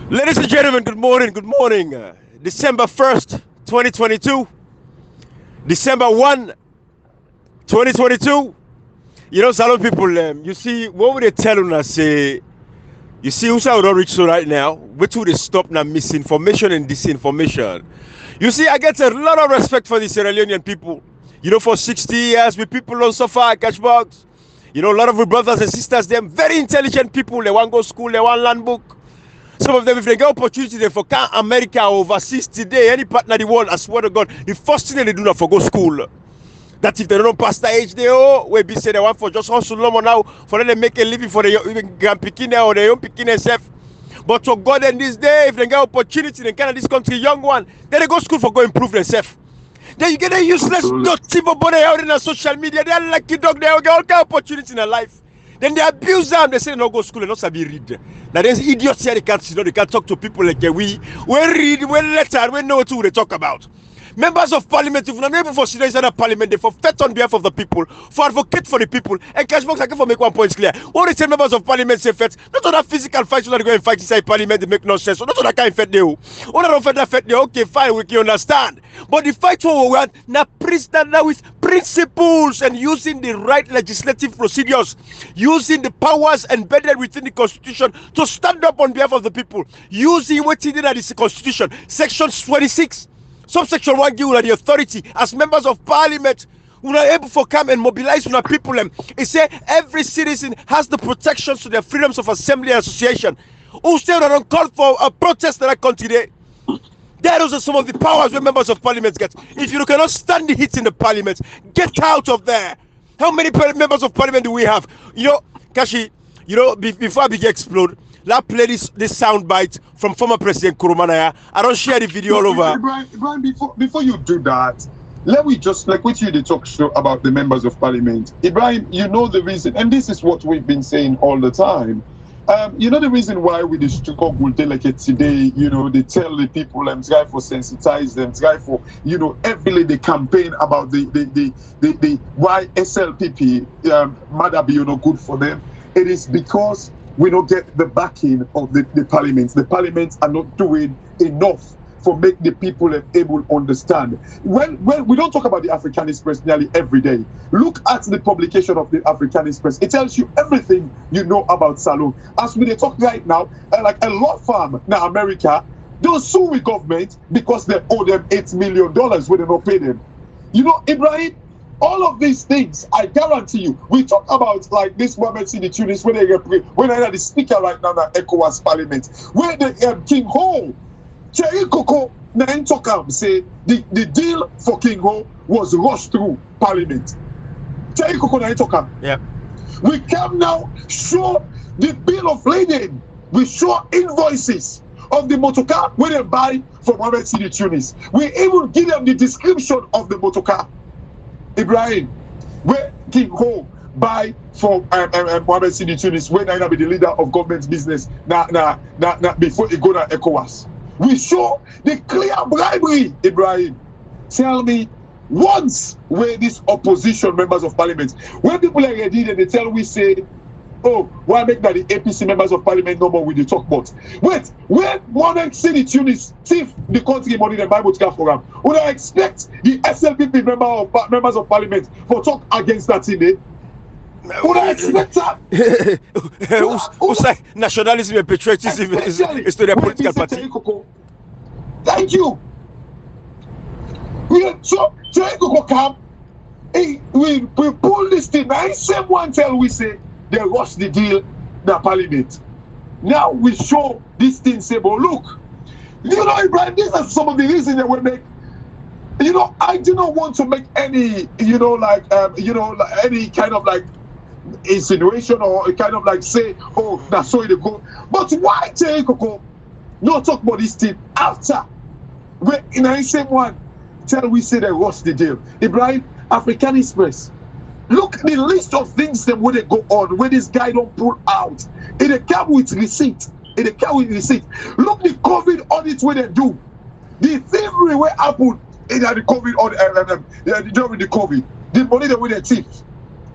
Ladies and gentlemen, good morning, good morning. December 1st, 2022. December 1, 2022. You know, salon people, you see, what would they tell us? Say, you see, who's out reach so right now? Which would they stop now misinformation and disinformation? You see, I get a lot of respect for the Sierra Leonean people. You know, for 60 years, we people don't suffer catch bugs. You know, a lot of our brothers and sisters, them very intelligent people. They want to go school, they want land book. Some of them, if they get opportunity, they for can America overseas today, any partner in the world, I swear to God, the first thing they do not for go school. That if they don't pass the age, they we be say they want for just hustle no more now, for them to make a living for the even grand picking or their own picking themselves. But to God in this day, if they get opportunity in Canada, this country, young one, then they go school for go improve themselves. Then you get a useless dirty body out in the social media. They are lucky dog. They get all kind of opportunity in their life. Then they abuse them. They say no go school and not sabi read. Now there's idiots here. They can't talk to people like we read, we letter, we know what they talk about. Members of parliament, if you're not able for sit inside the parliament, they for fight on behalf of the people, for advocate for the people. And Cashbox, I can for make one point clear. What they say members of parliament say fight, not on that physical fight, so that they go and fight inside parliament, they make no sense. So not on that kind of fight they do. All that fight that fight they okay, fine, we can understand. But the fight for we want now with principles and using the right legislative procedures, using the powers embedded within the constitution to stand up on behalf of the people, using what's in the constitution, section 26. Subsection 1 give you the authority as members of parliament. We are able to come and mobilize our people. It say every citizen has the protections to their freedoms of assembly and association. Who still don't call for a protest that I today? Those are some of the powers where members of parliament get. If you cannot stand the heat in the parliament, get out of there. How many members of parliament do we have? You know, Kashi, before I begin explode, let's play this sound bite from former President Kurumanaya. I don't share the video all over. Brian, before you do that, let me just, like with you, the talk show about the members of parliament. Ibrahim, you know the reason, and this is what we've been saying all the time. You know the reason why we the struggle delegate today, they tell the people and try for sensitize them, try for, every day campaign about the why SLPP might be, good for them. It is because we don't get the backing of the parliaments. The parliaments are not doing enough for make the people able to understand. When we don't talk about the Africanist Press nearly every day. Look at the publication of the Africanist Press. It tells you everything you know about Salon. As we talk right now, like a law firm in America, they'll sue the government because they owe them $8 million when they don't pay them. Ibrahim, all of these things, I guarantee you, we talk about like this Mohammed Sidi Tunis when they're the speaker right now in ECOWAS Parliament, where the King Ho, Cherry Coco, say the deal for King Ho was rushed through Parliament. Cherry Coco, yeah. We can now show the bill of lading. We show invoices of the motorcar when they buy from Mohammed Sidi Tunis. We even give them the description of the motorcar. Ibrahim, where King Ho buy from Mohammed Sidi Tunis, when I be the leader of government business before he go to ECOWAS. We show the clear bribery, Ibrahim. Tell me once where these opposition members of parliament, when people are ready, they tell we say, oh, why make that the APC members of parliament no more with the talk about? Wait, when Mohammed Sidi Tunis thief the country money the Bible for him, would I expect the SLPP members of parliament for talk against that today? Would I expect that? Who say nationalism and patriotism is to their political party? Thank you. So Cherry come, we pull this thing. Now, same one tell we say they rush the deal in the parliament. Now we show this thing say, but look, Ibrahim, these are some of the reasons that we make. I do not want to make any, any kind of like insinuation or kind of like say, oh, that's so it go. But why Cherry Coco not talk about this thing after? When in the same one tell we say they rush the deal. Ibrahim, Africanist Press. Look the list of things that when they go on, when this guy don't pull out. In a come with receipt. Look the COVID audit when they do. The thievery where happened in the COVID audit, during the COVID. The money that we they thief.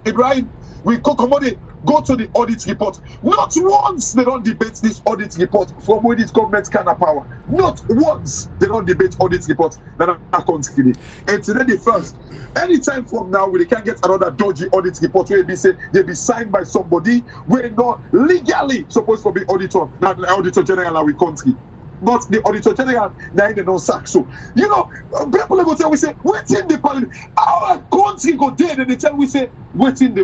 Ibrahim, we go commodity go to the audit report. Not once they don't debate this audit report from where this government can have power. Not once they don't debate audit reports that are country. And today the first, anytime from now, we can get another dodgy audit report where they be signed by somebody we're not legally supposed to be auditor, not the auditor general of the country. But the auditor general, now they don't sack. So, you know, people go tell we say, waiting the parliament. Our country go there, and they tell we say, waiting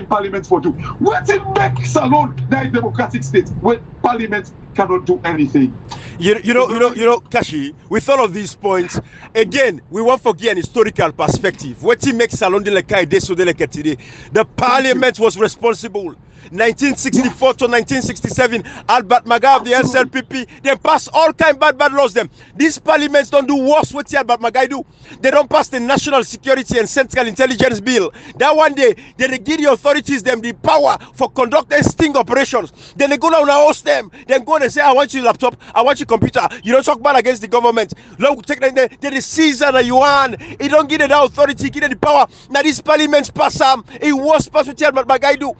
parliament for do. Waiting make salon, that democratic state, where parliament cannot do anything. You know, Kashi, with all of these points, again, we want to give an historical perspective. What he makes salon de la Kaide so de la today. The parliament was responsible. 1964 to 1967, Albert Maga of the SLPP, they pass all kind bad laws them. These parliaments don't do worse what Albert Maga do. They don't pass the National Security and Central Intelligence Bill. That one day, they give the authorities them the power for conducting sting operations. Then they go down and host them. Then go and say, I want your laptop, I want your computer. You don't talk bad against the government. Look, take the Caesar that you want. He don't give it the authority, give it the power. Now these parliaments pass them. It was pass what Albert Maga do.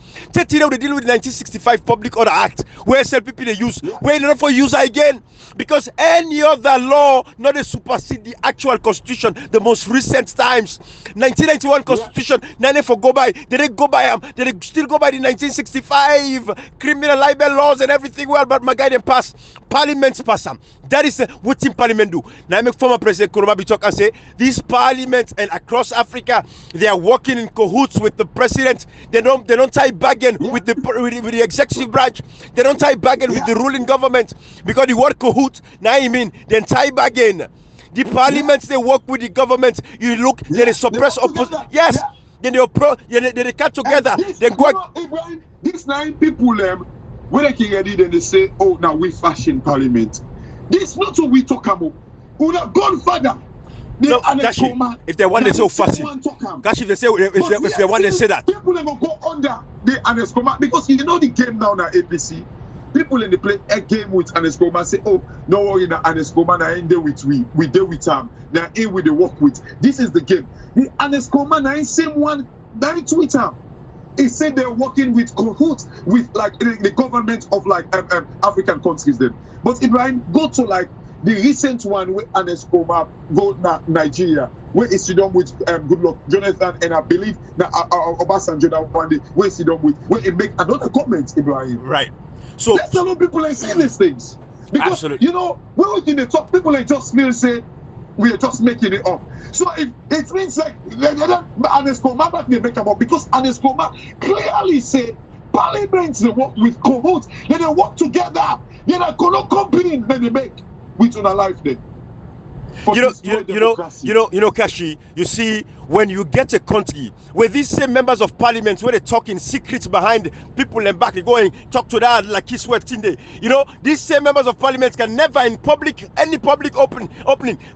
They deal with the 1965 Public Order Act, where SLPP they use, where they not for use again, because any other law not to supersede the actual constitution, the most recent times. 1991 constitution, now they for go by, they didn't go by them, they still go by the 1965 criminal libel laws and everything. Well, but my guy pass, parliaments pass them. That is what in parliament do. Now I make former President Kuruma talk and say these parliaments and across Africa, they are working in cahoots with the president. They don't tie bargain with the executive branch. They don't tie bargain with the ruling government, because the word cahoot now I mean they tie bargain. The parliaments they work with the government. You look, they suppress opposition. Yes. Then they cut together. They go. These 9 people when they get ready, then they say, oh, now we fashion parliament. This not what we talk about. We are Godfather. No, Gashi, if they want to say fashion, Gashi, if they say if they want to say that, people never go under the Anescoma, because you know the game now na APC. People in the play a game with Anescoma say, oh, no worry, na Anescoma na in there with we deal with now in with the work with. This is the game. The Anescoma na in same one na in Twitter. He said they're working with cahoots with like the government of like African countries then. But Ibrahim, go to like the recent one where Anescoma go to Nigeria, where is done with Goodluck Jonathan, and I believe that Obasanjo that one day where is done with, where he make another comment, Ibrahim. Right. So let's tell people ain't saying these things. Because absolutely. You know, when we in the top, people ain't just feel say we are just making it up. So if it means like Anescoma back they make them up, because Anescoma clearly say parliaments they work with cahoots, then they work together. They're not company then they make with on a life then. You know, Kashi, you see, when you get a country where these same members of parliament, where they talk in secret behind people and back, they go and talk to that like his sweat Tinde. You know, these same members of parliament can never in public, any public opening,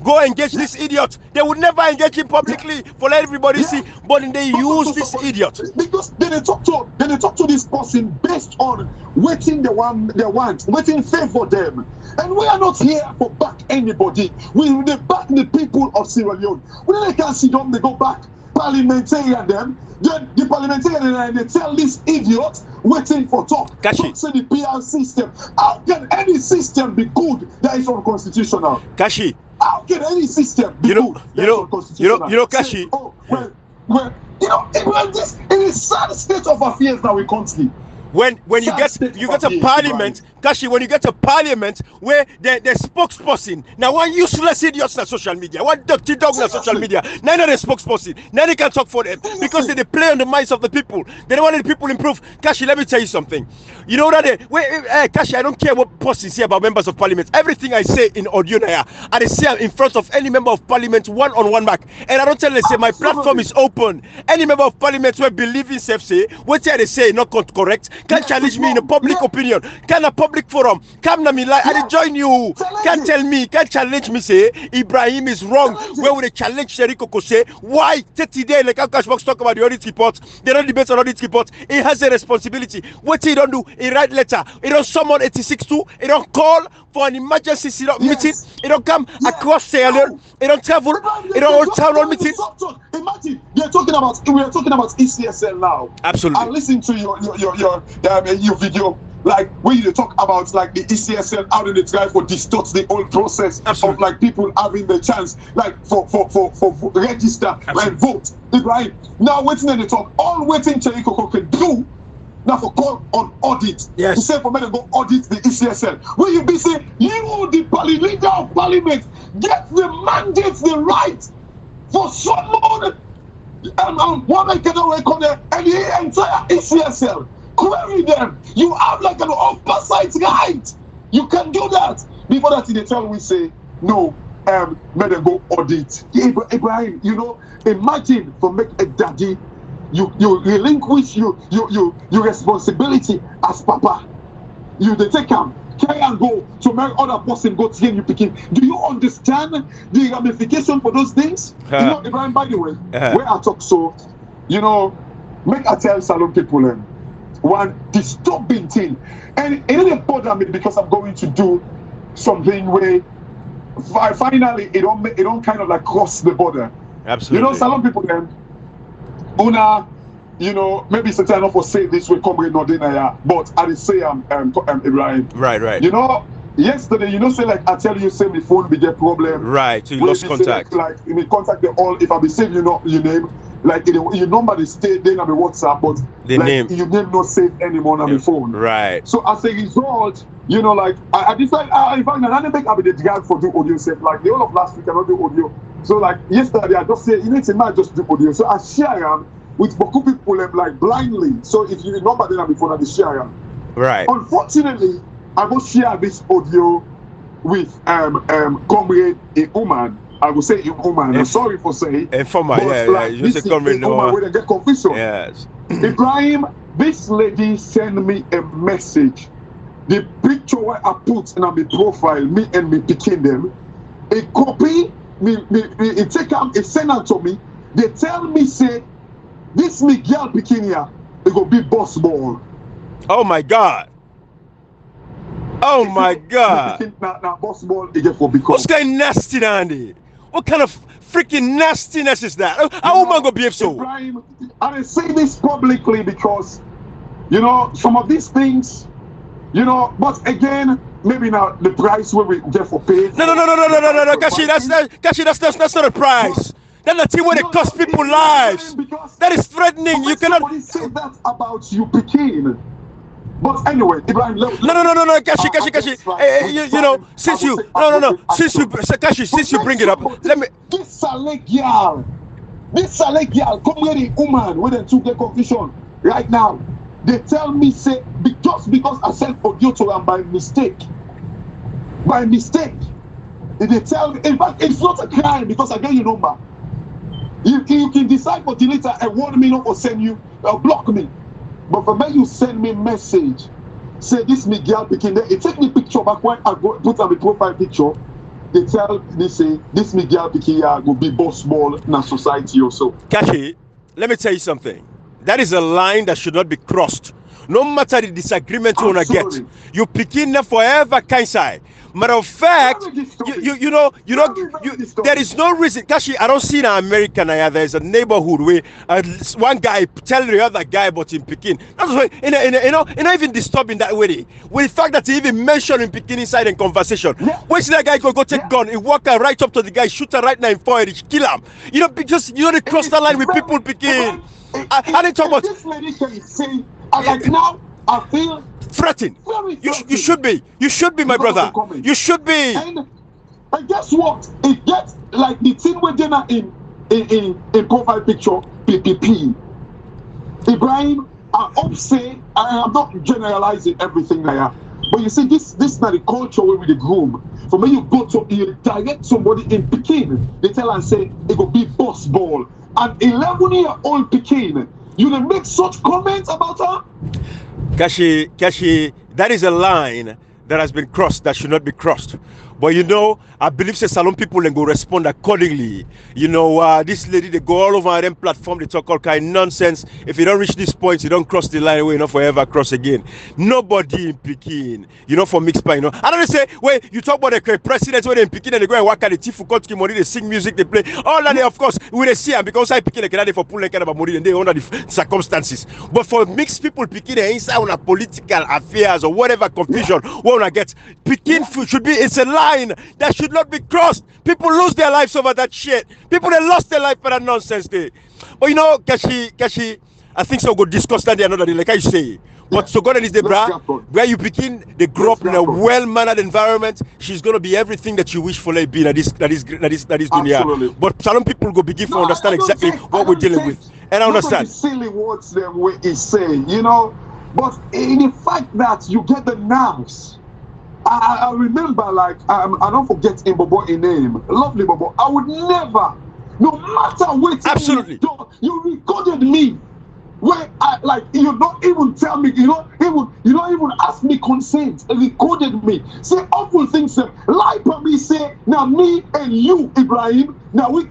go engage this idiot. They would never engage him publicly for let everybody see, but they use this idiot. Because then they talk to this person based on waiting they want, waiting favor them. And we are not here for back anybody. We back the people of Sierra Leone. When they can sit down, they go back parliamentarian them. Then the parliamentarian and they tell this idiot waiting for talk. Kashi. Say the PR system. How can any system be good that is unconstitutional? Kashi. How can any system be good that is unconstitutional? You know, Kashi. Well, you know, it is sad state of affairs now in country. When you get a parliament, Kashi, when you get a parliament where the spokesperson, now one useless idiots on social media, one dirty dog on social media, now the spokesperson, now they can talk for them because they play on the minds of the people. They don't want the people improve. Kashi, let me tell you something. You know that Kashi, I don't care what post you say about members of parliament. Everything I say in audio now, I say in front of any member of parliament one-on-one back. And I don't tell them, say my platform is open. Any member of parliament who believe in self say, what they say not correct, can challenge me in a public opinion. Can a public public forum. Come na me like I dey join you. Can't tell me, can't challenge me. Say Ibrahim is wrong. Where would they challenge Sherry Kokose? Why 30 days like Cashbox talk about the audit report? They don't debate on audit report. He has a responsibility. What he don't do? He write letter. He don't summon 86-2. He don't call for an emergency meeting. He don't come across Sierra. He don't travel. He don't hold town hall meetings. Imagine we are talking about ECSL now. Absolutely. And listen to your video. Like when you talk about like the ECSL, how do they try for distort the whole process of like people having the chance like for register and vote. Right now, waiting they talk, all waiting Cherry Coco can do now for call on audit. Yes. To say for me to go audit the ECSL. Will you be saying you the leader of parliament get the mandate, the right for someone one I cannot record and the entire ECSL? Query them. You have like an oversight right. You can do that. Before that, they tell we say no. Let them go audit. Ibrahim, you know, imagine for make a daddy, you relinquish your responsibility as papa. You they take him, carry and go to make other person go to you picking. Do you understand the ramification for those things? You know, Ibrahim, by the way, where I talk so, you know, make I tell Salon people one disturbing thing, and it didn't bother me because I'm going to do something where finally it don't kind of like cross the border. Absolutely. You know, Salon people una, you know, maybe sometimes enough for say this way, comrade Nordina, but I did say Ibrahim. Right. You know, yesterday, you know, say like I tell you, say my phone be get problem. Right, so you lost contact. Like you may contact them all. If I be saying you know your name, like your number they stay then on the WhatsApp, but the like, name your name not saved anymore on the phone. Right. So as a result, you know, like I decided in fact I didn't make I be the drag for do audio set. Like the whole of last week I don't do audio. So like yesterday I just say you need to not just do audio. So I share with Boku people like blindly. So if you remember then before I share right. Unfortunately, I will share this audio with comrade Uman. I will say Uman. I'm sorry for saying. Informer, like, you say comrade Uman when I get confusion. Yes. Ibrahim, this lady sent me a message. The picture where I put in my profile, me and me picking them, a copy, it take them, it send out to me. They tell me say, this me girl picking here, it go be boss ball. Oh my God. Oh my God. Now boss ball again for because. What's kind of nasty, Andy? What kind of freaking nastiness is that? How am I gonna behave so? Ibrahim, I say this publicly because, you know, some of these things, you know, but again, maybe now the price where we get for paid. No, Kashi, that's not a price. That's the thing where they cost people lives. That is threatening. You cannot say that about you, Pekin. But anyway, Ibrahim, no, Kashi. You know, since you Kashi, since you bring it up, let me. This Saleh girl, come here, woman, when they took the confusion right now. They tell me say just because I sent audio to them by mistake. They tell me, in fact, it's not a crime because I get your number. You can decide for delete and warn me not or send you or block me. But for me, you send me message, say this me girl picking there. It take me picture back when I go put on the profile picture. They tell me say this me girl picking here will be boss ball in a society also. Kashi, let me tell you something. That is a line that should not be crossed. No matter the disagreement you wanna get, you picking them forever kind side. Matter of fact, you know, there is no reason. Kashi, I don't see in America now. There's a neighborhood where one guy tell the other guy about him picking. That's why, not even disturbing that way. With the fact that he even mentioned him picking inside in conversation. Where's that guy go take gun? He walk right up to the guy, shoot her right now in forehead, kill him. You know, because you know they cross the line with people picking. I didn't talk about. This lady can say, like now, I feel threatened. You should be. You should be, my brother. You should be. And guess what? It gets like the thing we're doing in profile picture, PPP. Ibrahim, I hope say, I'm not generalizing everything there, but you see, this not the culture where we the groom. For me, you go to you direct somebody in Pekin, they tell and say it will be boss ball. An 11-year-old Pekin, you make such comments about her? Kashi, that is a line that has been crossed that should not be crossed. But I believe say Salon people then go respond accordingly. This lady, they go all over them platform, they talk all kind of nonsense. If you don't reach this point, you don't cross the line, we not forever cross again. Nobody in Peking, for mixed by, I don't say, wait, you talk about the president when they in Peking and they go and work at the Tifu Kotski money, they sing music, they play. All that, of course, we they see them because I Peking, they cannot for pulling kind of money and they under the circumstances. But for mixed people, Peking, they inside on a political affairs or whatever confusion, what I get, Peking should be, it's a line that should not be crossed. People lose their lives over that shit. People they lost their life for that nonsense day. But Kashi, I think so. Go discuss that another day, like I say. But so God is the where you begin, they grow up in a well-mannered environment. She's gonna be everything that you wish for her be. That is dunya. But some people go begin to understand exactly what we're dealing with. And I understand. Silly words the way he's saying, But in the fact that you get the nerves. I remember, I don't forget in Bobo a name, lovely Bobo. I would never, no matter what absolutely you recorded me. Where you don't even tell me, you don't even ask me consent. Recorded me. Say awful things. Lie for me. Say now me and you, Ibrahim. Now we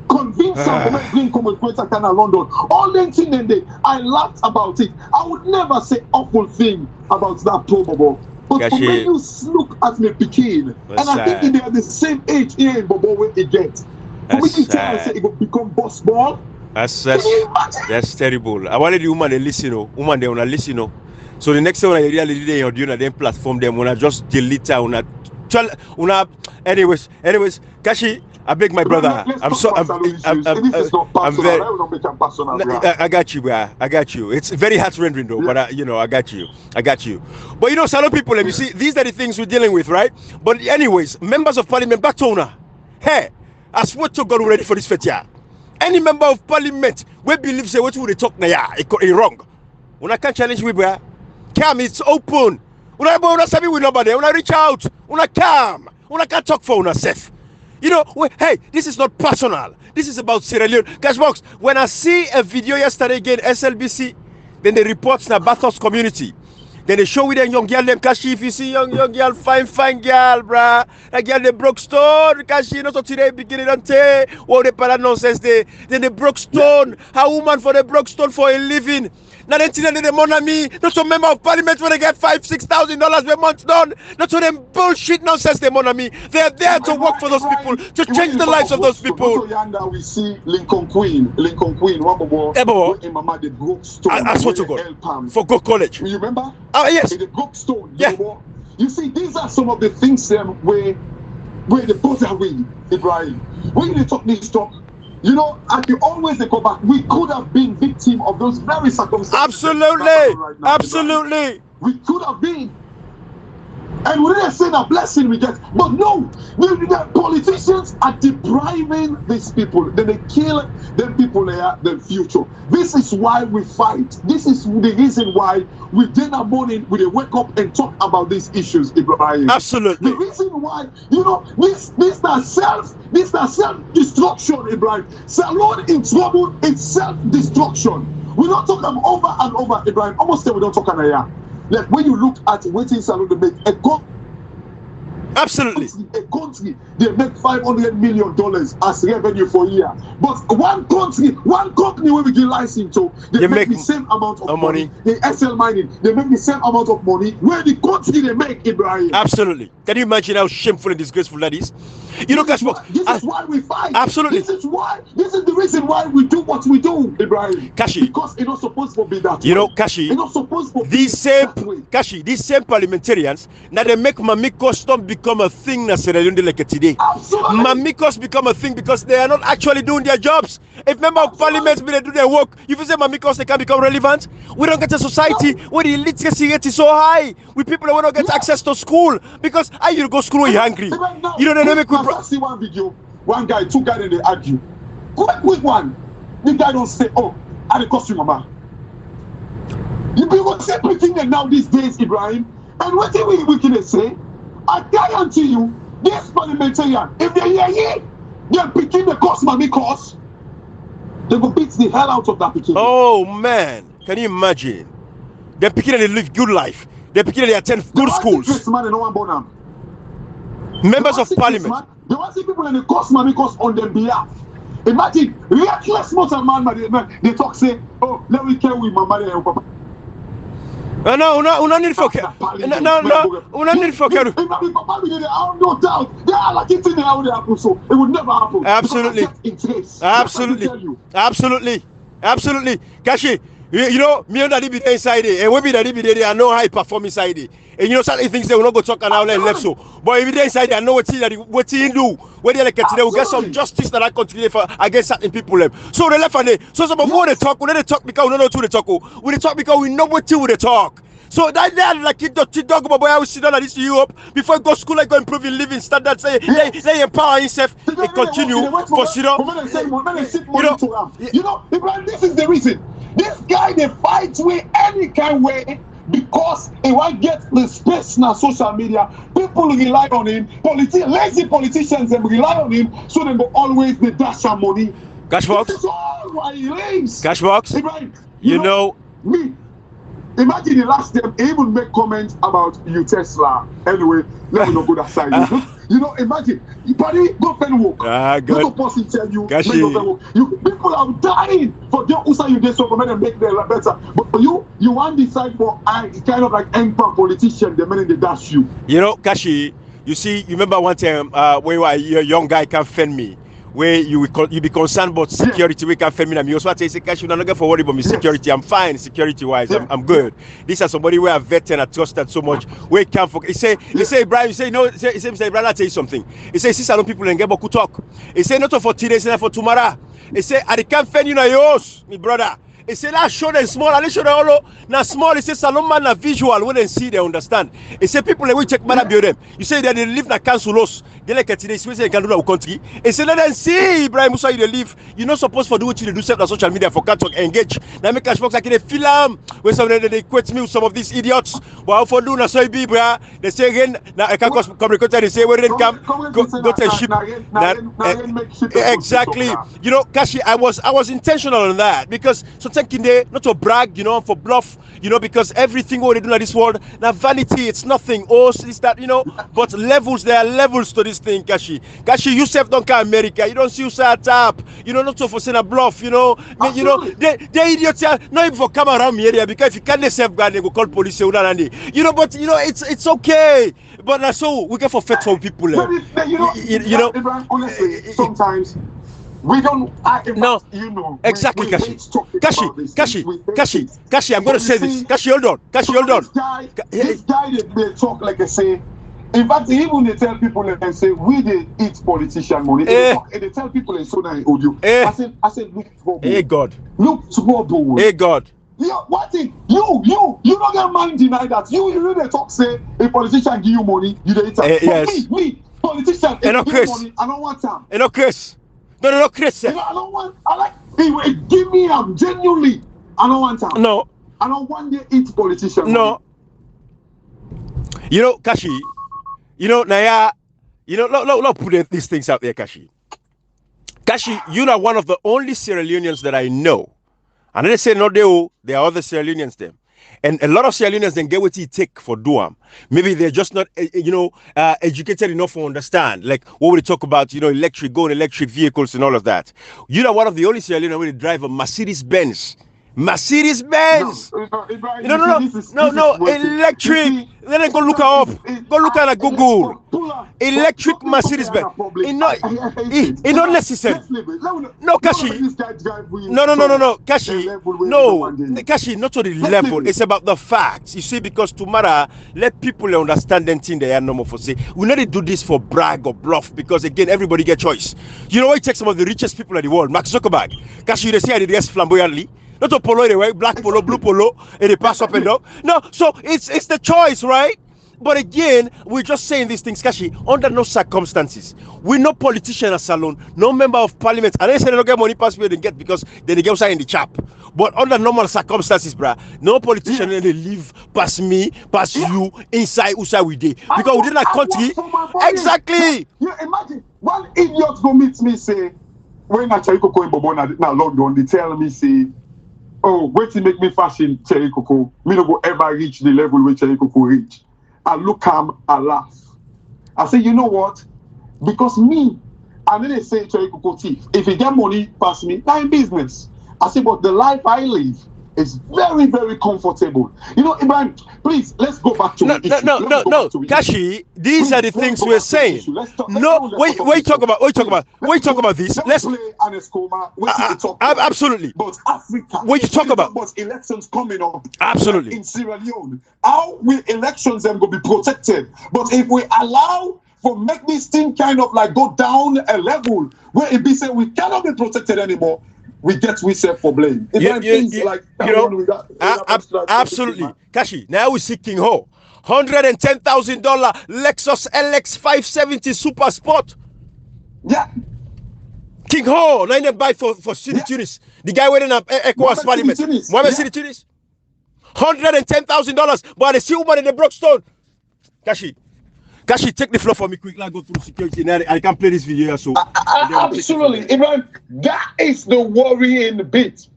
convince some bring commentator can London. All the thing and I laughed about it. I would never say awful thing about that Bobo. But when you look at me Pekin, and I think they are the same age here in Bobo when they get. For me to tell and say it will become boss ball. That's terrible. I wanted the woman to listen, woman they wanna listen. So the next time when I really do on them platform, them when I just delete her, anyways, Kashi, I beg my brother. I'm very. I got you, bro. I got you. It's very heart rendering though, but I got you. But Salon people, let me see. These are the things we're dealing with, right? But anyways, members of parliament, back to owner. Hey, I swear to God, we're ready for this fete. Any member of parliament we believe say what would they talk now? It's wrong. When I can't challenge we, bro. Come, it's open. When I sabi with nobody, when I reach out, when I come, when I can't talk for yourself. Hey, this is not personal. This is about Sierra Leone. Cashbox, when I see a video yesterday again, SLBC, then they report the Bathurst community. Then they show with a young girl, them Kashi, if you see young girl, fine girl, bruh. That girl, they broke stone, Kashi, so today, beginning on day, all the para nonsense, then they broke stone. A woman for the broke stone for a living. Now they tell the money, not some member of parliament when they get $5,000-$6,000 per month done. Not to them bullshit nonsense they money. They are there to work for those people, to change the lives of those people. We see Lincoln Queen, one more. Mama the broke stone. I swear to God. For Go College. You remember? Yes. The broke stone. Yeah. You see, these are some of the things where the bother with Ibrahim. When they talk this talk. And you always go back. We could have been victim of those very circumstances. Absolutely, right now, absolutely. We could have been, and we didn't say the blessing we get. But no, the politicians are depriving these people. Then they kill them people. They are the future. This is why we fight. This is the reason why we dinner morning we wake up and talk about these issues, Ibrahim. Absolutely. The reason why, this is self-destruction, Ibrahim. Salon in trouble, it's self-destruction. We don't talk them over and over, Ibrahim. Almost say we don't talk about it. Like when you look at waiting salon to make a absolutely a country, they make $500 million as revenue for a year. But one company where we give license to, they make the same amount of money. The SL mining, they make the same amount of money where the country they make, Ibrahim. Absolutely. Can you imagine how shameful and disgraceful that is? This is why we fight. Absolutely. This is the reason why we do what we do, Ibrahim. Kashi. Because it's not supposed to be that way. Kashi. It's not supposed to be these same parliamentarians, now they make Mamikos don't become a thing na Sierra Leone like today. Absolutely. Mamikos become a thing because they are not actually doing their jobs. If member of parliament they do their work, if you say Mamikos they can become relevant, we don't get a society where the literacy rate is so high. We people that don't get access to school because you go school you're hungry. I see one video, two guys and they argue. Quick one. The guy don't say, I the costume, mama. You people say everything now these days, Ibrahim. And what we can say? I guarantee you, this parliamentarian, if they hear you, they're picking the cost, mommy cost. They will beat the hell out of that picking. Oh man, can you imagine? They're picking and they live good life. the people they attend good schools. Members of parliament. They want to see people in the cost money because on their behalf. Imagine, reckless motor man, they talk say, oh, let me tell you, my mother and papa. No, need for care. No, need for care. No doubt, they are like it's in how they happen, so it would never happen. Absolutely. Absolutely. Kashi, you know, me and Daddy be there inside it, and we be Daddy be there, I know how he perform inside it. And you know, certain things they will not go talk and out and left so. But if you there inside it, I know what he do. When they like today, we get some justice that I continue for against certain people. So they left and they, so some more they talk, when they talk because we don't know who they talk. When they talk because we know what they talk. So that like it dog boy I will sit down at this Europe before I go to school, like go improve in living standards, they empower himself and continue for you know, Ibrahim, this is the reason. This guy they fight with any kind of way because he won't get the space now social media. People rely on him. Lazy politicians they rely on him, so they go always they dash some money. Cashbox. This is all why he lives. Cashbox. Ibrahim, you know me. Imagine the last time he even make comments about you Tesla. Anyway, let me not go that side. You know, imagine you buddy go pen walk. Go person tell you people are dying for them who say you just so and make their life better. But for you want to decide for kind of like emperor politician, the minute they dash you. You know, Kashi, you see, you remember one time where a young guy can fend me. Where you be concerned about security, we can feel me. You also say, "Cash, you not get for worry about me security. I'm fine, security wise. I'm good." This is somebody where I vet and I trusted so much. Where can for? He say, Brian. You say no. He say, Brian. I tell you something. He say, "See, people and get boku talk." He say, "Not for today, say for tomorrow." He say, "I can't fend you na yours, me brother." He say, "That show them small, and they show them all now small." He say, "Salon man na visual when they see, they understand." He say, "People we check man build them." You say that they live na council they like today, especially they can do that country. He say, "Let them see, Ibrahim Musa, you live. You're not supposed to do what you do self on social media for can't engage." Now make Cashbox like they film when some they quote me with some of these idiots. But for do na so be, bro. They say again, now I can't come record. They say where they come, go to ship. Exactly. You know, Kashi, I was intentional on that because so thinking they not to brag, you know, for bluff, you know, because everything what they do in this world now vanity, it's nothing. Oh, is that, you know, but levels, there are levels to this thing, Kashi. Kashi, you self don't care America, you don't see you say a tap, you know, not so for saying a bluff, you know. You know, they idiots are not even for come around me area because if you can't safeguard they go call police, you know, but you know it's okay. But that's so we get for faithful people. You know, honestly, sometimes we don't. No, you know. Exactly, Kashi. Kashi. I'm going to say this. Kashi, hold on. This guy, they talk like they say. In fact, even they tell people and say we they eat politician money. They tell people in so that audio. I said, look trouble. Hey God. Look trouble. Hey God. What thing? You don't get mind deny that. You they talk say a politician give you money, you don't eat. Yes. Me, politician, give you money, I don't want time. No, Chris. No, Chris. You know, I don't want. I like. He give me genuinely. I don't want time. No. I don't want to eat politician. No. Money. You know, Kashi. You know, Naya. You know, no, put these things out there, Kashi. Kashi, you are one of the only Sierra Leoneans that I know. And they say no, there are other Sierra Leoneans there. And a lot of Sierra Leoneans then get what you take for Duam. Maybe they're just not, educated enough to understand. Like what we talk about, you know, electric vehicles and all of that. You know, one of the only Sierra Leoneans who drive a Mercedes Benz. No, electric. Then I go look her up. Go look at Google. Electric Mercedes Benz. It's not necessary. No, Kashi. No, Kashi. No, Kashi, not to the level. It's about the facts. You see, because tomorrow, let people understand them thing they are normal for say. We need to do this for brag or bluff because again, everybody get choice. You know, I take some of the richest people in the world. Mark Zuckerberg. Kashi, they say I dress flamboyantly. Not a polo anyway, black polo, blue polo, and they pass up and down. No, so it's the choice, right? But again, we're just saying these things, Kashi, under no circumstances. We're no politician at Salon, no member of parliament. And they say they don't get money past where they get because they get outside in the chap. But under normal circumstances, bruh, no politician they live past me, past you, inside we did. Because within a country, exactly. You imagine one idiot go meet me say, when I try to go in Bobo now London, they tell me say, oh, wait to make me fashion Cherry Coco. Me no go ever reach the level where Cherry Coco reach. I look calm, I laugh. I say, you know what? Because me, I didn't say Cherry Coco thief. If you get money, pass me, not in business. I say, but the life I live is very, very comfortable. You know, Ibrahim, please, let's go back to the issue. No, Kashi, these are the things we're saying. No, wait, talk about this. Let's play absolutely. But Africa, what you talk about elections coming up, absolutely, in Sierra Leone, how will elections then go be protected? But if we allow for make this thing kind of like go down a level where it be said we cannot be protected anymore, we get we set for blame. Absolutely. Kashi, now we see King Ho. $110,000 Lexus LX 570 Super Sport. Yeah. King Ho, now they buy for City Tunis. The guy wearing an ECOWAS parliament. Mohamed City Tunis. $110,000. But the silver in the Brookstone. Kashi, take the floor for me quick. I'll go through security. Now I can play this video. So absolutely, Ibrahim, that is the worrying bit.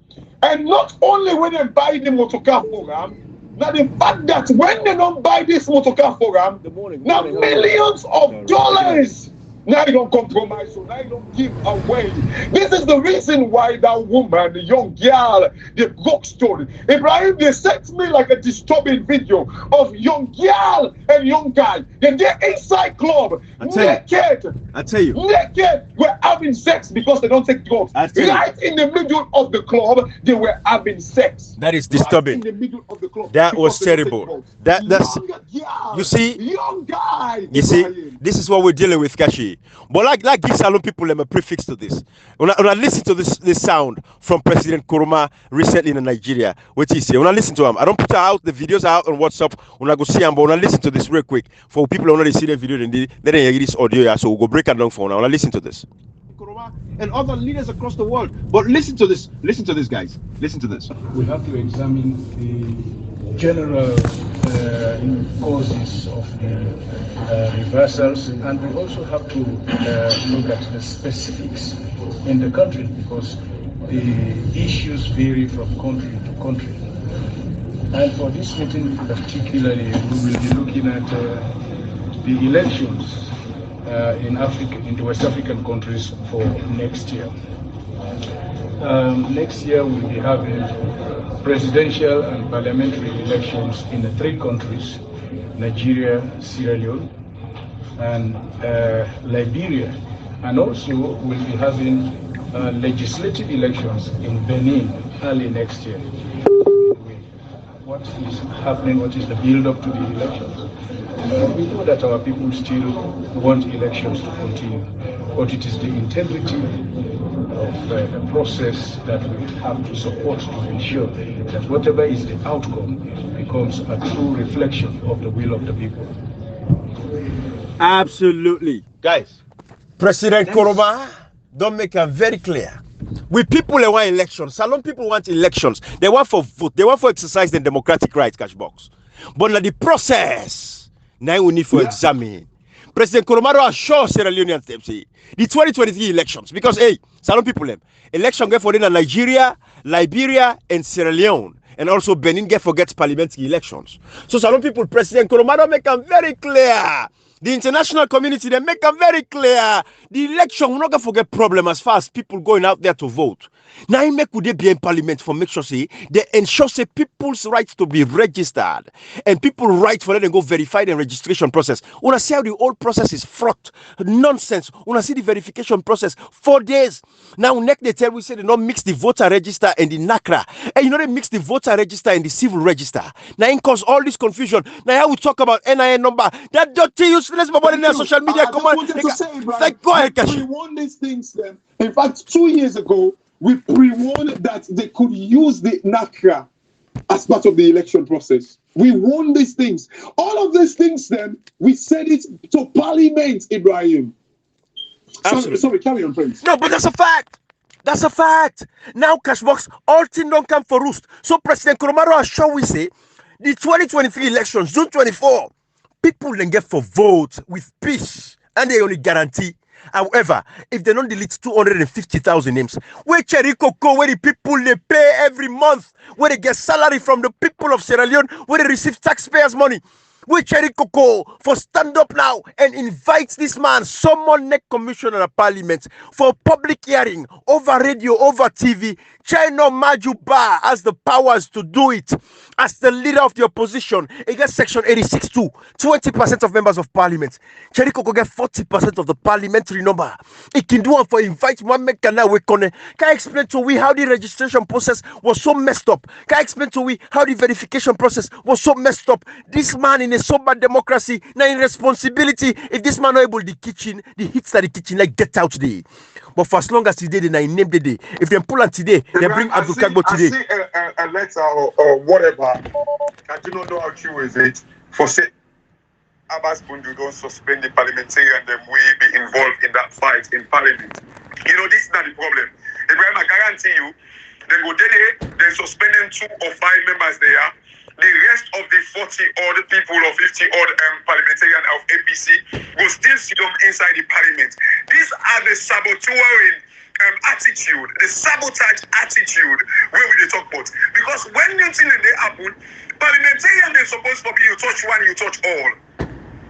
And not only when they buy the motorcar program, now the fact that when they don't buy this motorcar program, now millions of dollars. Now you don't compromise, so now you don't give away. This is the reason why that woman, the young girl, the Brookstone, Ibrahim, they sent me like a disturbing video of young girl and young guy. Then they're inside club, naked. I tell you, naked. We're having sex because they don't take drugs. Right in the middle of the club, they were having sex. That is disturbing. Right in the middle of the club. That was terrible. That's you see, young guy. You see, this is what we're dealing with, Kashi. But like give Salon people a prefix to this. When I listen to this sound from President Nkrumah recently in Nigeria, what he say? When I listen to him, I don't put out the videos out on WhatsApp. When I go see him, but when I listen to this real quick, for people who already see the video, then they hear this audio, so we'll go break it down for now. When I listen to this. And other leaders across the world. But listen to this, guys. Listen to this. We have to examine the general causes of the reversals, and we also have to look at the specifics in the country, because the issues vary from country to country. And for this meeting particularly, we will be looking at the elections in Africa, in the West African countries for next year. Next year we'll be having presidential and parliamentary elections in the 3 countries, Nigeria, Sierra Leone, and Liberia. And also we'll be having legislative elections in Benin early next year. What is happening, what is the build-up to the elections? We know that our people still want elections to continue, but it is the integrity of the process that we have to support to ensure that whatever is the outcome becomes a true reflection of the will of the people. Absolutely. Guys, President Nkrumah don't make it very clear. We people they want elections. Salon people want elections. They want for vote. They want for exercise the democratic rights, cash box. But now the process, now we need for examine. President Nkrumah assures Sierra Leoneans the 2023 elections, because hey, Salon people election get for in Nigeria, Liberia, and Sierra Leone, and also Benin get forget parliamentary elections. So Salon people, President Nkrumah make them very clear. The international community, they make them very clear. The election, we're not going to forget problem as far as people going out there to vote. Now, he make would they be in parliament for make sure say they ensure say people's rights to be registered and people right for them to go verify the registration process. When I see how the whole process is fraught, nonsense. When I see the verification process 4 days. Now, next they tell we say they don't mix the voter register and the NACRA. And you know they mix the voter register and the civil register. Now, it cause all this confusion. Now, how we talk about NIN number, that dirty useless about in their social media. Come on, go ahead, Kashi. We won these things then. In fact, 2 years ago, we pre-warned that they could use the NACRA as part of the election process. We won these things. All of these things then, we said it to Parliament, Ibrahim. Sorry, carry on, please. No, but that's a fact. That's a fact. Now, Cashbox, all things don't come for roost. So President Nkrumah assure we say, the 2023 elections, June 24, people then get for vote with peace, and they only guarantee However, if they don't delete 250,000 names, where Cherry Coco, where the people they pay every month, where they get salary from the people of Sierra Leone, where they receive taxpayers' money, we Cherry Coco for stand up now and invite this man, summon next commissioner of parliament for public hearing over radio, over TV. Chino Majuba has the powers to do it as the leader of the opposition. Against section 86.2, 20% of members of parliament. Cherry Coco get 40% of the parliamentary number. It can do one for invite Mohammed Kana Wekone. Can I explain to we how the registration process was so messed up? Can I explain to we how the verification process was so messed up? This man in a sober democracy, now in responsibility, if this man not able the kitchen, the hits at the kitchen like get out today. But for as long as today, then I name the day. If they pull on today, they bring Abdul Kagbo today. I see a letter or whatever. I do not know how true is it. For say Abbas Bundu don't suspend the parliamentarian, them will be involved in that fight in parliament. You know, this is not the problem. Ibrahim, I guarantee you, they go there, they're suspending 2 or 5 members there. The rest of the 40 odd people or 50 odd parliamentarian of APC will still sit them inside the parliament. These are the saboteuring attitude, the sabotage attitude where we talk about. Because when anything they happen, parliamentarian they're supposed to be you touch one, you touch all.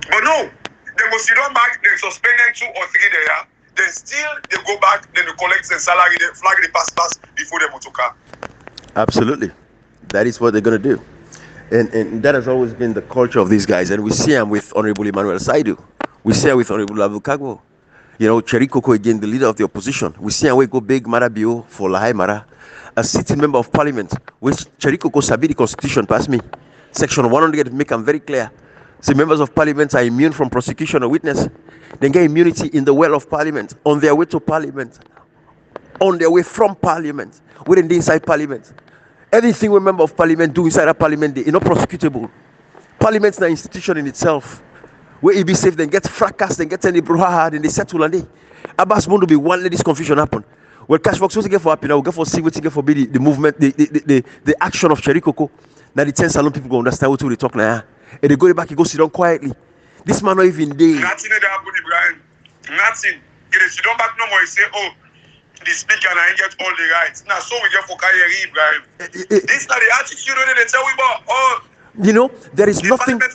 But no, they go sit down back, they suspend them 2 or 3 there. Then still they go back, then they collect the salary, they flag the pass before they motoka. Absolutely. That is what they're gonna do. And that has always been the culture of these guys. And we see him with Honorable Emmanuel Saidu. We see him with Honorable Abdul Kagbo. You know, Cherry Coco again, the leader of the opposition. We see him we go big Marabio for Lahai Mara, a sitting member of parliament, which Cherry Coco sabi the constitution pass me. Section 100 make them very clear. See, members of parliament are immune from prosecution or witness. They get immunity in the well of parliament, on their way to parliament, on their way from parliament, within the inside parliament. Anything we member of parliament do inside a parliament, they are not prosecutable. Parliament's an institution in itself. Where it be safe, then get fracas, then get any brouhaha, then they settle and they. Abbas Bundu be one let this confusion happen. Well, Cashbox, what's get for happen? Now we get for see what's get for be the movement, the action of Cherry Coco. Now the 10 salon people go understand what we talk now. And they go back, he go sit down quietly. This man not even there. Nothing that happen, Ibrahim. Nothing. If they sit down back no more, he say, oh, the speaker and I get all the rights. Now, so we get for Kayeri, Ibrahim. This is not the attitude that they tell we about. Oh, you know, there is nothing. The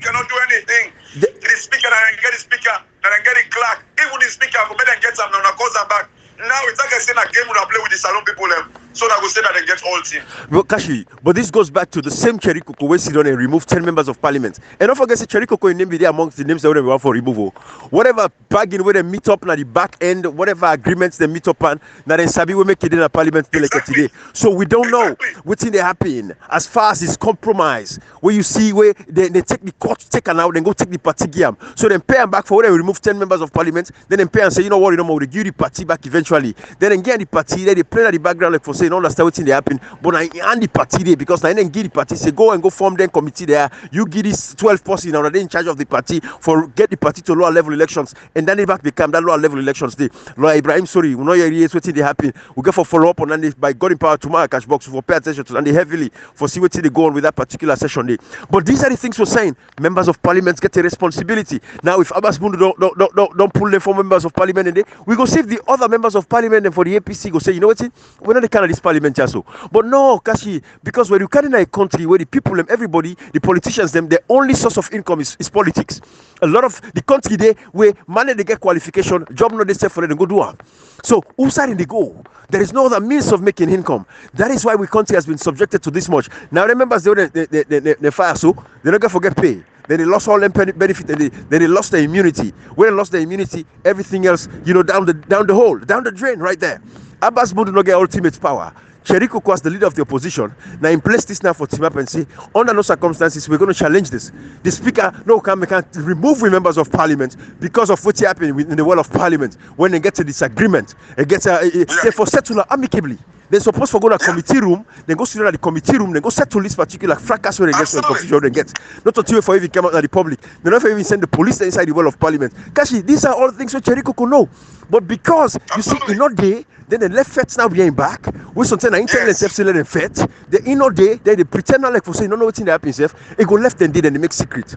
cannot do anything. The speaker and I get the speaker, and I get the clerk. Even the speaker, for better get some, now cause them back. Now it's like I say, a game when I play with the salon people, so that we say that they get all team. But Kashi, but this goes back to the same Cherry Coco where sit down and remove 10 members of parliament. And don't forget, Cherry Coco in name there amongst the names that we want for removal. Whatever bargain where they meet up now the back end, whatever agreements they meet up on, now then Sabi will make it in a parliament today. So we don't know what's in there happening as far as this compromise where you see where they take the court take an out and go take the party game. So then pay them back for where they remove 10 members of parliament, then they pay and say, you know what, we'll give the party back eventually. Then again the party they play at the background like for saying all understand what's in there happen, but I and the party there because I then give the party say go and go form them committee there. You give this 12 person now they in charge of the party for get the party to lower level elections, and then they back become that lower level elections day. Lord Ibrahim, sorry, we know you're what's in there happen. We get for follow up on and by God in power tomorrow cash box for pay attention to and they heavily for see what's they go on with that particular session day. But these are the things we're saying. Members of parliament get a responsibility. Now if Abbas Bundu don't pull them for members of parliament and we go save the other members of parliament and for the APC go say, you know what, we're not the kind of this parliament so. But no, Kashi, because when you carry in a country where the people and everybody, the politicians, them, their only source of income is politics. A lot of the country there where money they get qualification, job not they say for them, they go do one. So whose side they go? There is no other means of making income. That is why we country has been subjected to this much. Now remember they fire so they're not gonna forget pay. Then they lost all them benefit, and then they lost their immunity. When they lost their immunity, everything else, you know, down the hole, down the drain, right there. Abbas Bundu not get ultimate power. Cherry Coco as the leader of the opposition now in place this now for team up and say under no circumstances we're going to challenge this. The speaker can't remove members of parliament because of what happened in the world of parliament when they get a disagreement. It gets say for settle amicably. They're supposed to go to a committee room, then go sit down at the committee room, then go settle this particular fracas where they get some confusion they get. Not until for even come out at the public. They never even send the police inside the world of parliament. Kashi, these are all things that Cherry Coco know. But because you see, in not day, then the left feds now being back. We sometimes the internet FC let them fet. The in not day, they pretend not like for saying no what's in the happens. It go left and did and they make secret.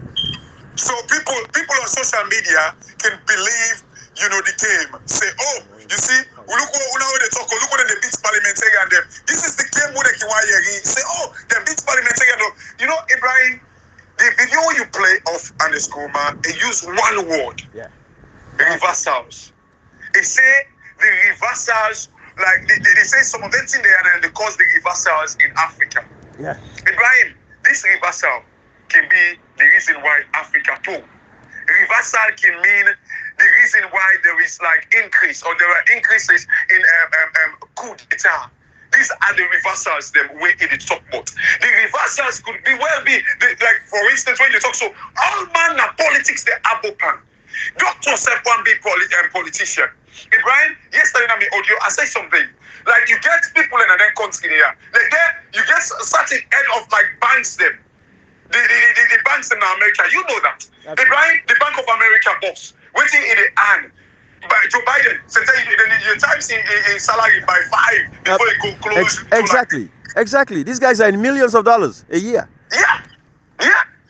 So people on social media can believe you know, the game. Say, oh, you see, look what they talk, look what they beat parliamentarian them. This is the game where they can say, oh, they beat parliamentarian. You know, Ibrahim, the video you play of Anders Koma, they use one word. Yeah. Reversals. They say the reversals, like they say some of them thing there and they cause the reversals in Africa. Yeah. Ibrahim, this reversal can be the reason why Africa too. Reversal can mean the reason why there is like increase or there are increases in coup d'etat. These are the reversals them way in the top boat. The reversals could be like for instance when you talk so all man na politics they are open. Doctor self one big politician. Ibrahim, yesterday in my audio I said something. Like you get people in another country there. Like there you get certain head of like banks them. The banks in America, you know that. Ibrahim, the Bank of America boss, waiting in the hand. By Joe Biden, since the times in salary by 5 before he go close. Exactly. These guys are in millions of dollars a year. Yeah.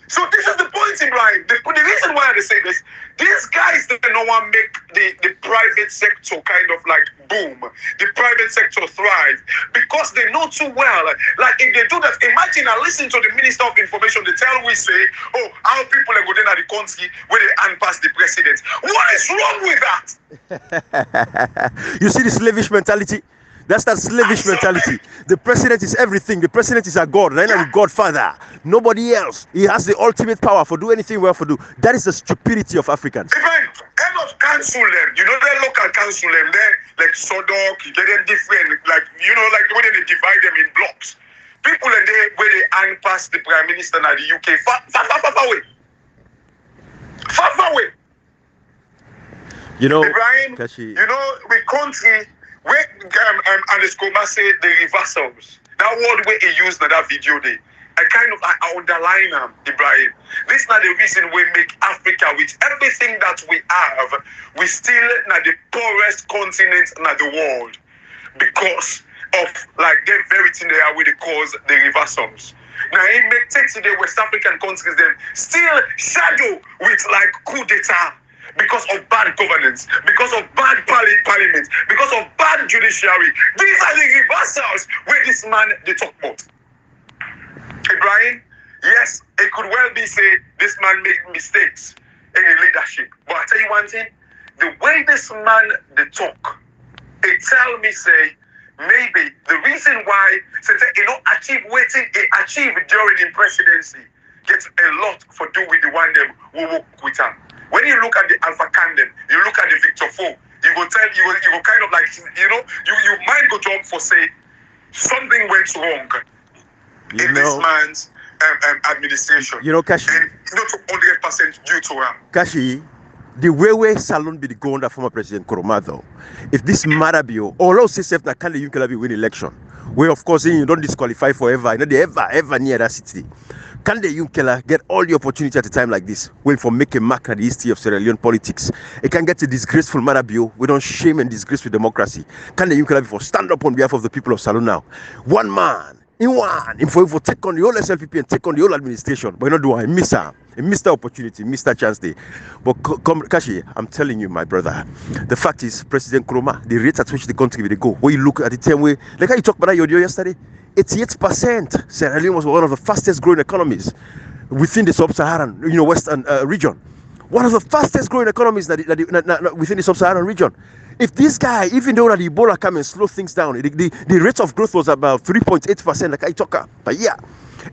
So this is the point, Ibrahim. The reason why they say this, these guys they don't want to make the private sector kind of like boom, the private sector thrive because they know too well. Like if they do that, imagine I listen to the Minister of Information. They tell we say, oh, how people are going to the country where they hand past the president. What is wrong with that? You see the slavish mentality. That's that slavish mentality. The president is everything. The president is a god. Right now, the godfather. Nobody else. He has the ultimate power for do anything well for do. That is the stupidity of Africans. Even head of council them, you know, their local council them, they like Sodok, you get them different, like you know, like the way they divide them in blocks. People in there where they hang past the prime minister in the UK, far away. You know, Ibrahim, Kashi. you know, we country. Where Anders Koma say the reversals, that word where he used in that video there, I underline him, Ibrahim. This is not the reason we make Africa with everything that we have, we still not the poorest continent in the world because of like the very thing they are with the cause the reversals. Now it make take to the West African countries them still shadow with like coup d'etat. Because of bad governance, because of bad parliament, because of bad judiciary. These are the reversals where this man they talk about. Ibrahim, yes, it could well be say this man made mistakes in the leadership. But I tell you one thing, the way this man they talk, it tell me say maybe the reason why since he not achieve waiting he achieved during the presidency gets a lot for do with the one them who work with him. When you look at the Alpha Candem, you look at the Victor 4, you go kind of like, you know, you might go jump for say something went wrong in this man's administration. You know, Kashi. And not 100% due to him. Kashi, the way Salon be the go under former President Nkrumah though. If this matter be, or let's say that can the UNKLA win election, where of course you don't disqualify forever, you know they ever near that city. Can the UNKLA get all the opportunity at a time like this? Well, for make a mark at the history of Sierra Leone politics, it can get a disgraceful matter bio. We don't shame and disgrace with democracy. Can the UNKLA before stand up on behalf of the people of Salon now? One man, for take on the whole SLPP and take on the whole administration. But you know, do I miss her? He missed the opportunity, missed that chance there. But Kashi, I'm telling you, my brother, the fact is, President Nkrumah, the rate at which the country will go, when you look at the same way, like how you talked about your audio yesterday, 88%. Sierra Leone was one of the fastest growing economies within the sub-Saharan, western region. One of the fastest growing economies within the sub-Saharan region. If this guy, even though that Ebola come and slow things down, the rate of growth was about 3.8%, like I talk per year.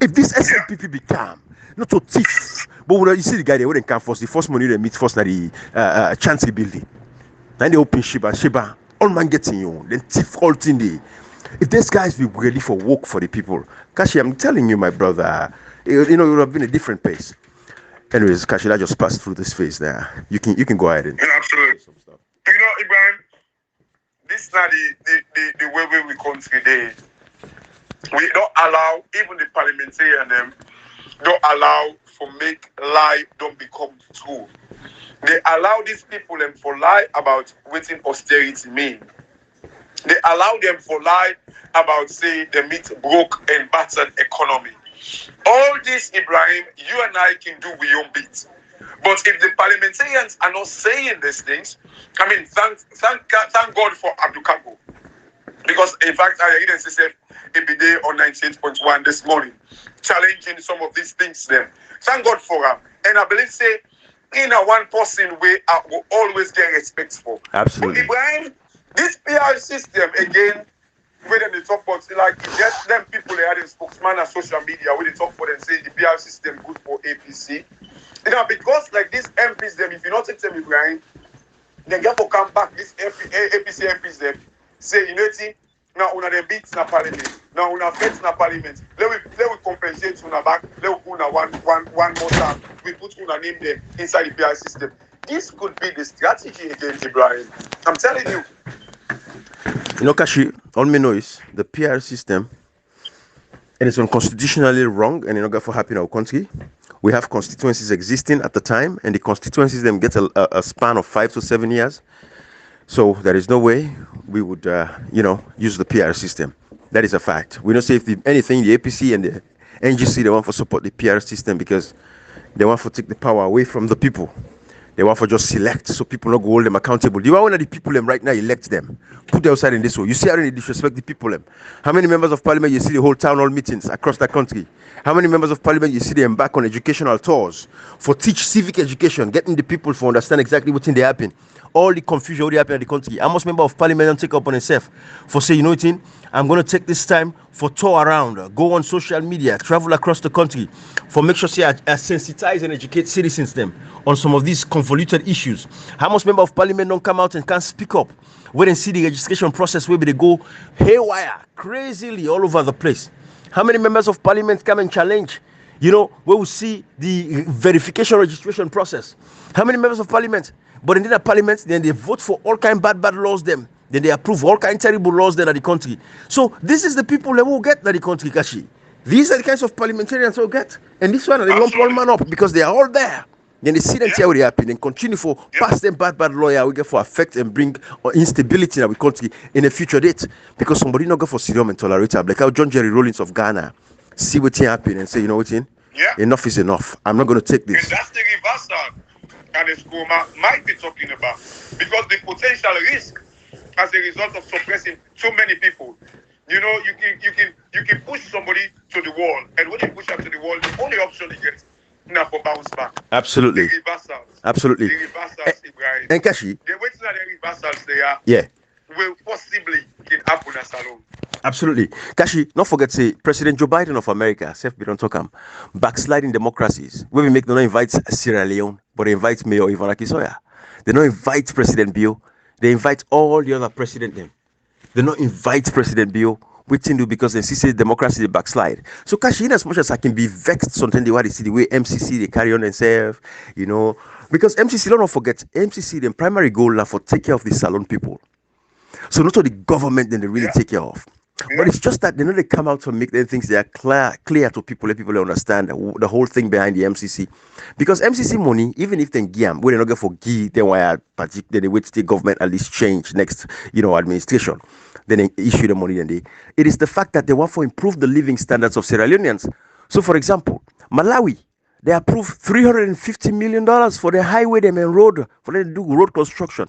If this SLPP become not to thief, but when you see the guy, they wouldn't come first. The first money they meet first at the Chancery building. Then they open Sheba, all man getting you, then thief all thing there. If these guys be ready for work for the people, Kashi, I'm telling you, my brother, it would have been a different pace. Anyways, Kashi, I just passed through this phase there. You can go ahead and absolutely. You know, Ibrahim, this is not the way we come today. We don't allow even the parliamentarian them don't allow for make lie don't become true. They allow these people them for lie about what austerity mean. They allow them for lie about say they meet broke and battered economy. All this, Ibrahim, you and I can do with your bit. But if the parliamentarians are not saying these things, I mean, thank God for Abdul Kago. Because in fact, I read NCCF every day on 98.1 this morning, challenging some of these things then. Thank God for him. And I believe, say, in a one person way, I will always get respect for. Absolutely. But Ibrahim, this PR system, again, where they talk about, like, just them people, they had a spokesman on social media, where they talk for them, say the PR system good for APC. You know, because like these MPs, them, if you not take them, Ibrahim, they get to come back, this APC MPs, them, say, you know, now una the beats na parliament, now una fets na parliament. Let we compensate una back, let we put una one more time. We put una name there inside the PR system. This could be the strategy against Ibrahim. I'm telling you. You know, Kashi, all me know is the PR system, and it's unconstitutionally wrong, and it's not for happen in our country. We have constituencies existing at the time, and the constituencies them get a span of 5 to 7 years. So there is no way we would, use the PR system. That is a fact. We don't say if anything, the APC and the NGC, they want to support the PR system because they want to take the power away from the people. They want to just select so people not go hold them accountable. You are one of the people them right now, elect them. Put them outside in this way. You see how they disrespect the people them. How many members of parliament you see the whole town hall meetings across the country? How many members of parliament you see them back on educational tours for teach civic education, getting the people to understand exactly what's in the happen. All the confusion already happened in the country. I must member of parliament and take up on himself for say, you know what, I'm going to take this time for tour around, go on social media, travel across the country, for make sure say I sensitize and educate citizens them on some of these convoluted issues. How much member of parliament don't come out and can't speak up when they see the registration process where they go haywire, crazily all over the place? How many members of parliament come and challenge, where we see the verification registration process? How many members of parliament? But in the parliament, then they vote for all kind bad laws them. Then they approve all kind terrible laws there at the country. So this is the people that will get that the country, Kashi. These are the kinds of parliamentarians who get. And this one, they lump one man up because they are all there. Then they see them tell what they happen and continue for pass them bad lawyer we get for affect and bring instability in our country in a future date. Because somebody not go for serium and tolerate it. Like how John Jerry Rawlings of Ghana see what happen and say, you know what, enough is enough. I'm not going to take this. And that's the reversal and the Skuma might be talking about. Because the potential risk as a result of suppressing so many people, you can push somebody to the wall, and when you push them to the wall, the only option you get now for bounce back. Absolutely. The reversals. Absolutely. The reversals, Ibrahim. And Kashi. The waiting at the reversals they are. Yeah. Will possibly can happen as alone. Absolutely. Kashi, not forget say President Joe Biden of America, self be don't talk backsliding democracies. Where we make no invite Sierra Leone, but they invite Mayor Ivana Kisoya. They don't invite President Bill. They invite all the other president them. They don't invite President Bill. Waiting do because they see democracy they backslide. So Kashi, in as much as I can be vexed sometimes the way they see the way MCC they carry on themselves, because MCC don't forget MCC the primary goal now for take care of the salon people. So not all the government then they really take care of. But it's just that they come out to make their things they are clear to people, let people understand the whole thing behind the MCC. Because MCC money, even if they give, when they not get for give, then why they wait to the government at least change next, administration. Then they issue the money and it is the fact that they want to improve the living standards of Sierra Leoneans. So for example, Malawi, they approved $350 million for the highway them and road, for them to do road construction.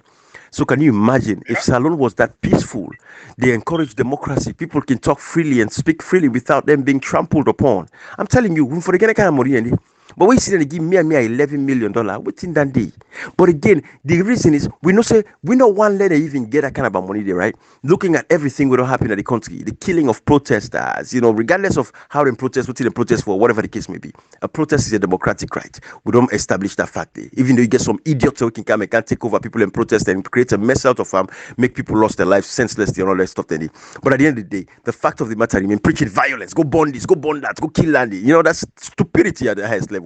So can you imagine if Salon was that peaceful? They encourage democracy. People can talk freely and speak freely without them being trampled upon. I'm telling you, for the kind of money, but we see them give me $11 million within that day. But again, the reason is we don't want let them even get that kind of money there, right? Looking at everything that happen in the country, the killing of protesters, regardless of how they protest, what they protest for, whatever the case may be. A protest is a democratic right. We don't establish that fact there. Even though you get some idiots who can come and can't take over people and protest and create a mess out of them, make people lost their lives senselessly and all that stuff. Then, but at the end of the day, the fact of the matter, preaching violence, go burn this, go burn that, go kill Landy. That's stupidity at the highest level.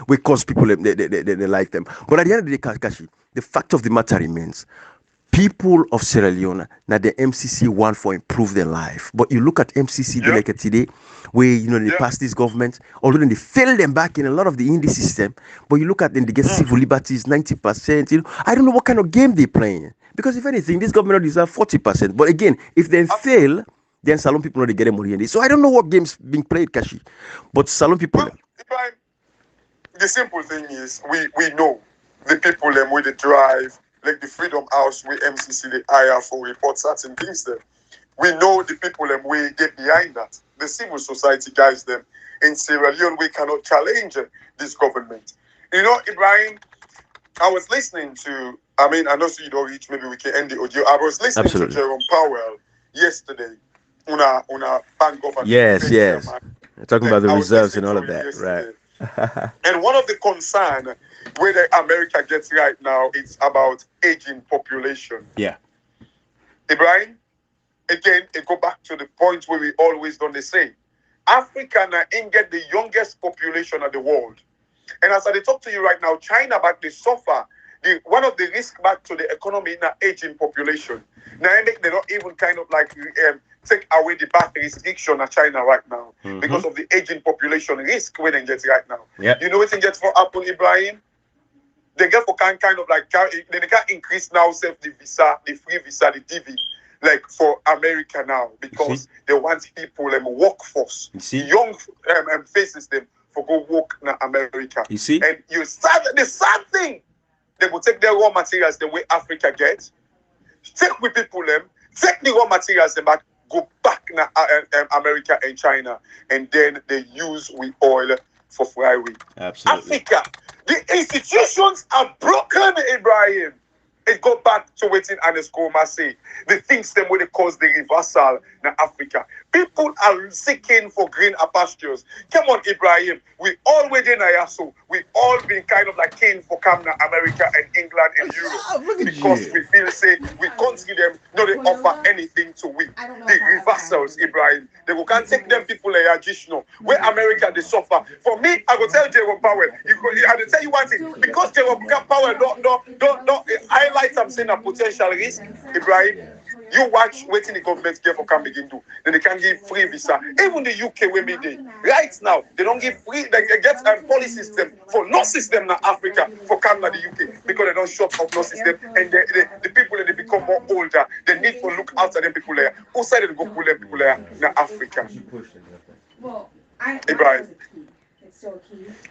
We cause people they like them. But at the end of the day, Kashi, the fact of the matter remains, people of Sierra Leone, now the MCC want for improve their life. But you look at MCC like today, where they pass this government, although they fail them back in a lot of the indie system. But you look at them, they get civil liberties 90%. I don't know what kind of game they're playing. Because if anything, this government deserve 40%. But again, if they fail, then Salon people know they get them money in this. So I don't know what games being played, Kashi. But Salon people. the simple thing is, we know the people them with the drive, like the Freedom House, with MCC, the hire for report certain things them. We know the people them we get behind that. The civil society guys them in Sierra Leone, we cannot challenge this government. You know, Ibrahim, I was listening to, I mean, I know so you don't reach, maybe we can end the audio. I was listening to Jerome Powell yesterday on a Bank of Yes. Talking about the reserves and all of that, right? And one of the concerns where the America gets right now, it's about aging population. Yeah. Ibrahim, again, it go back to the point where we always done the same. Africa now ain't get the youngest population of the world. And as I talk to you right now, China back they suffer. One of the risk back to the economy in the aging population. Now they don't even kind of like take away the birth restriction of China right now because of the aging population risk where they get right now. Yep. You know what they get for Apple, Ibrahim? They get for kind of like they can increase now self the visa, the free visa, the DV, like for America now because they want people workforce, young faces them for go work in America. You see, and the sad thing, they will take their raw materials the way Africa gets, take with people them, take the raw materials them back, go back in America and China, and then they use with oil for fry. Absolutely. Africa, the institutions are broken, Ibrahim. It go back to waiting and Skoma say. The things them where they cause the reversal in Africa. People are seeking for greener pastures. Come on, Ibrahim. We all within Ayaso. We've all been kind of like keen for come to America and England and Europe. Because we feel say we country them, no they offer anything to we. The reversals, Ibrahim. They go can't take them people like Ajishno. Where America they suffer. For me, I go tell Jerome Powell. I will tell you one thing. Because Jerome Powell don't highlight I'm saying a potential risk, Ibrahim. You watch waiting the government get for can begin do. Then they can give free visa. Even the UK where me they right now they don't give free. They get a policy system for no system in Africa for come to the UK because they don't shut up no system and the people that they become more older. They need to look after them people there. Who said they go pull them people there in Africa? Ibrahim.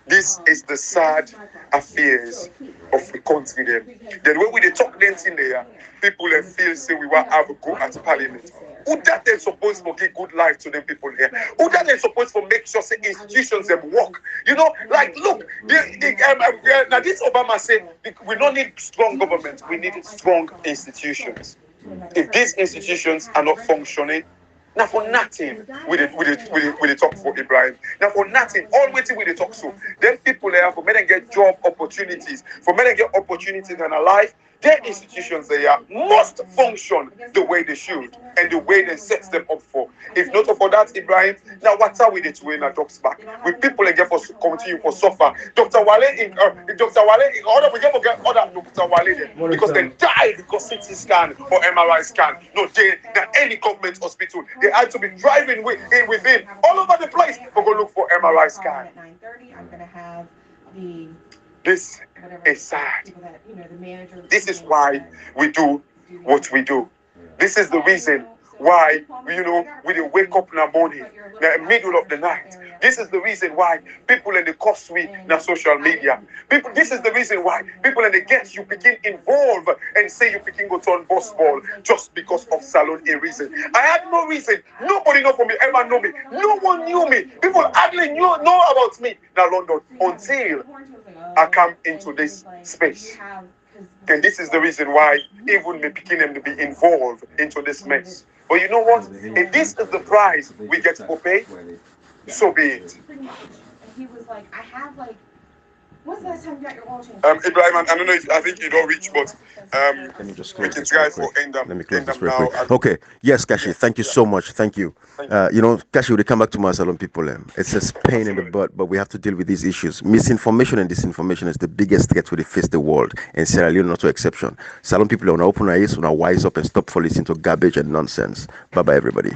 This is the sad affairs of the country then. Then when we talk then in there, people feel say we want to have a go at parliament. Who that they supposed to give good life to them people here? Who that they supposed to make sure say institutions them work? You know, like look, now this Obama said we don't need strong government, we need strong institutions. If these institutions are not functioning, now for nothing we they talk for Ibrahim. Now for nothing, all waiting with the talk so. Then people there for men get job opportunities, for men get opportunities in their life. Their institutions they are must function the way they should and the way they set them up for. If not for that, Ibrahim, now what are we doing in talks back? With people again for continue for suffer. Dr. Wale in order we get other Dr. Wale there because they died because CT scan or MRI scan. No, they any government hospital they had to be driving within all over the place for go look for MRI scan. I'm gonna have the This is sad. This is why we do what we do. This is the reason why we wake up in the morning, in the middle of the night. This is the reason why people in the cost we in social media. This is the reason why people in the get you begin involved and say you begin go turn boss ball just because of salon a reason. I had no reason. Nobody know for me, ever know me. No one knew me. People hardly know about me in London until I come into this space. And this is the reason why even me picking them to be involved into this mess. But you know what? If this is the price we get to pay, so be it. He was like, I have like, when's the last time you got your oil change? Ibrahim, I don't know if I think you don't reach, but let me just close this real quick. Let me close this real quick. Okay. Yes, Kashi, thank you so much. Thank you. Kashi, we come back to my salon people. It's a pain in the butt, but we have to deal with these issues. Misinformation and disinformation is the biggest threat we face the world, and Sierra Leone not no exception. Salon people are open our eyes, wise up and stop for listening to garbage and nonsense. Bye-bye, everybody.